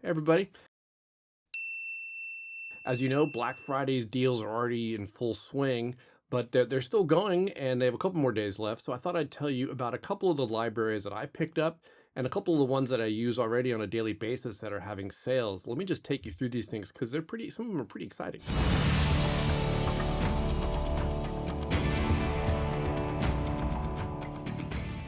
Hey everybody. As you know, Black Friday's deals are already in full swing, but they're still going and they have a couple more days left. So I thought I'd tell you about a couple of the libraries that I picked up and a couple of the ones that I use already on a daily basis that are having sales. Let me just take you through these things because some of them are pretty exciting.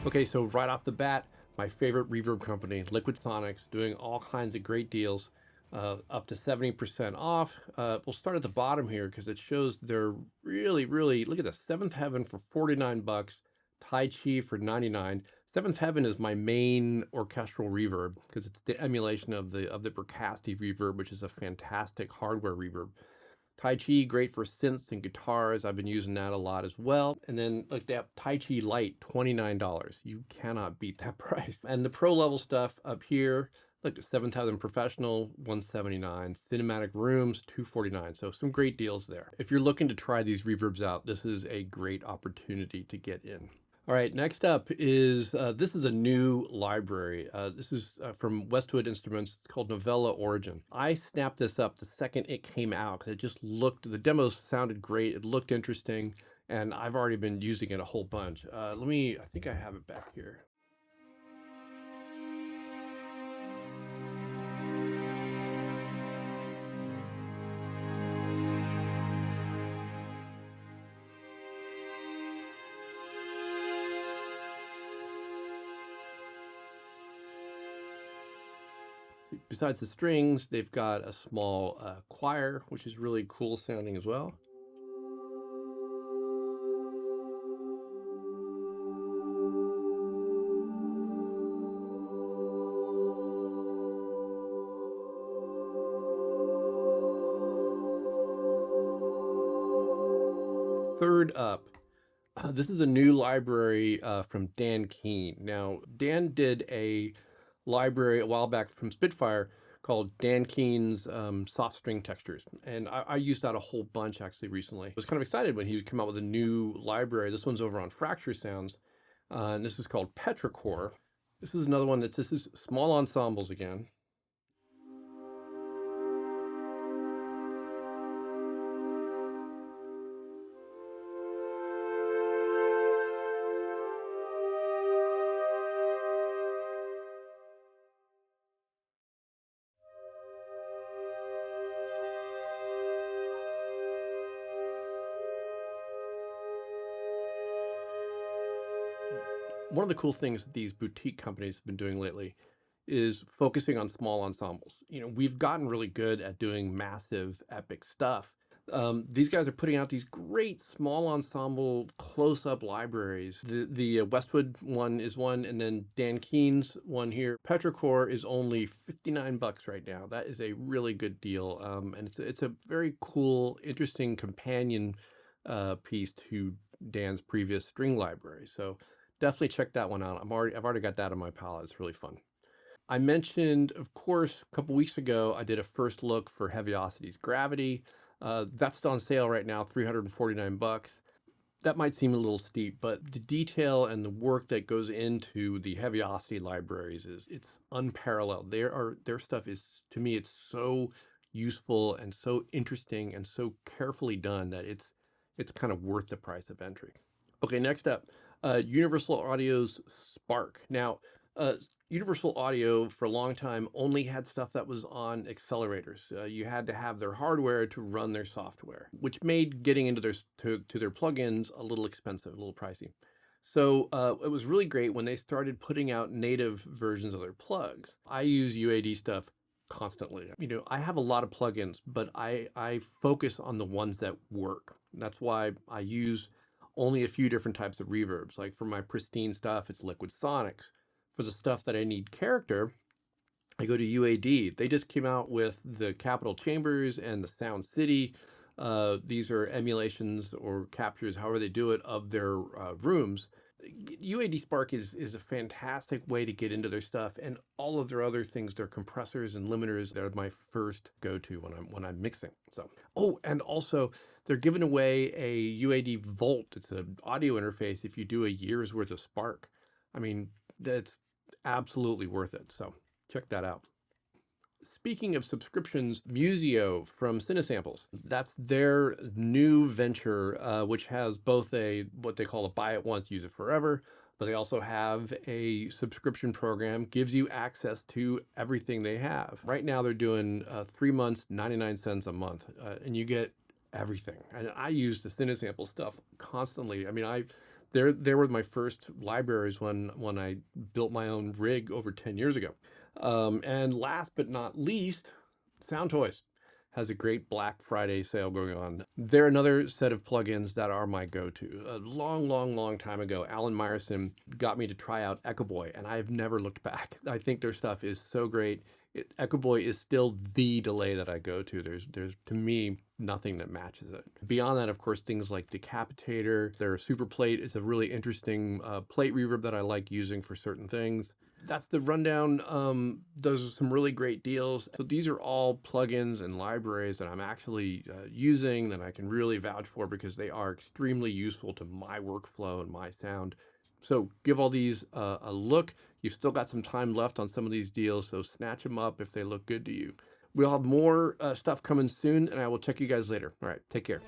Okay, so right off the bat, my favorite reverb company, LiquidSonics, doing all kinds of great deals, up to 70% off. We'll start at the bottom here because it shows they're really, look at this, Seventh Heaven for 49 bucks, Tai Chi for 99. Seventh Heaven is my main orchestral reverb because it's the emulation of the Bricasti reverb, which is a fantastic hardware reverb. Tai Chi, great for synths and guitars. I've been using that a lot as well. And then like that Tai Chi Lite, $29. You cannot beat that price. And the pro level stuff up here, look, 7,000 Professional, 179. Cinematic Rooms, 249. So some great deals there. If you're looking to try these reverbs out, this is a great opportunity to get in. All right, next up is, this is a new library. This is from Westwood Instruments. It's called Novella Origin. I snapped this up the second it came out because it just looked, the demos sounded great. It looked interesting, and I've already been using it a whole bunch. I think I have it back here. Besides the strings, they've got a small choir, which is really cool sounding as well. Third up, this is a new library from Dan Keene. Now, Dan did a library a while back from Spitfire called Dan Keene's Soft String Textures. And I used that a whole bunch actually recently. I was kind of excited when he came out with a new library. This one's over on Fracture Sounds. And this is called Petrichor. This is another one this is small ensembles again. One of the cool things that these boutique companies have been doing lately is focusing on small ensembles. You know, we've gotten really good at doing massive, epic stuff. These guys are putting out these great small ensemble close-up libraries. The Westwood one is one, and then Dan Keene's one here. Petrichor is only 59 bucks right now. That is a really good deal, and it's a very cool, interesting companion piece to Dan's previous string library. So definitely check that one out. I've already got that on my palette. It's really fun. I mentioned, of course, a couple weeks ago, I did a first look for Heavyocity's Gravity. That's on sale right now, 349 bucks. That might seem a little steep, but the detail and the work that goes into the Heavyocity libraries it's unparalleled. Their stuff is, to me, it's so useful and so interesting and so carefully done that it's kind of worth the price of entry. Okay, next up, Universal Audio's Spark. Now, Universal Audio for a long time only had stuff that was on accelerators. You had to have their hardware to run their software, which made getting into their plugins a little expensive, a little pricey. So it was really great when they started putting out native versions of their plugs. I use UAD stuff constantly. You know, I have a lot of plugins, but I focus on the ones that work. That's why I use only a few different types of reverbs. Like for my pristine stuff, it's LiquidSonics. For the stuff that I need character, I go to UAD. They just came out with the Capital Chambers and the Sound City. These are emulations or captures, however they do it, of their rooms. UAD Spark is a fantastic way to get into their stuff, and all of their other things, their compressors and limiters, they're my first go-to when I'm mixing. So, oh, and also they're giving away a UAD Volt. It's an audio interface if you do a year's worth of Spark. I mean, that's absolutely worth it. So check that out. Speaking of subscriptions, Musio from Cinesamples, that's their new venture, which has both what they call a buy it once, use it forever, but they also have a subscription program, gives you access to everything they have. Right now they're doing 3 months, 99 cents a month, and you get everything. And I use the Cinesample stuff constantly. I mean, they were my first libraries when I built my own rig over 10 years ago. And last but not least, Soundtoys has a great Black Friday sale going on. They're another set of plugins that are my go-to. A long time ago, Alan Meyerson got me to try out Echoboy, and I've never looked back. I think their stuff is so great. Echoboy is still the delay that I go to. There's to me nothing that matches it. Beyond that, of course, things like Decapitator, their Super Plate is a really interesting plate reverb that I like using for certain things. That's the rundown. Those are some really great deals. So these are all plugins and libraries that I'm actually using that I can really vouch for because they are extremely useful to my workflow and my sound. So give all these a look. You've still got some time left on some of these deals, so snatch them up if they look good to you. We'll have more stuff coming soon, and I will check you guys later. All right, take care.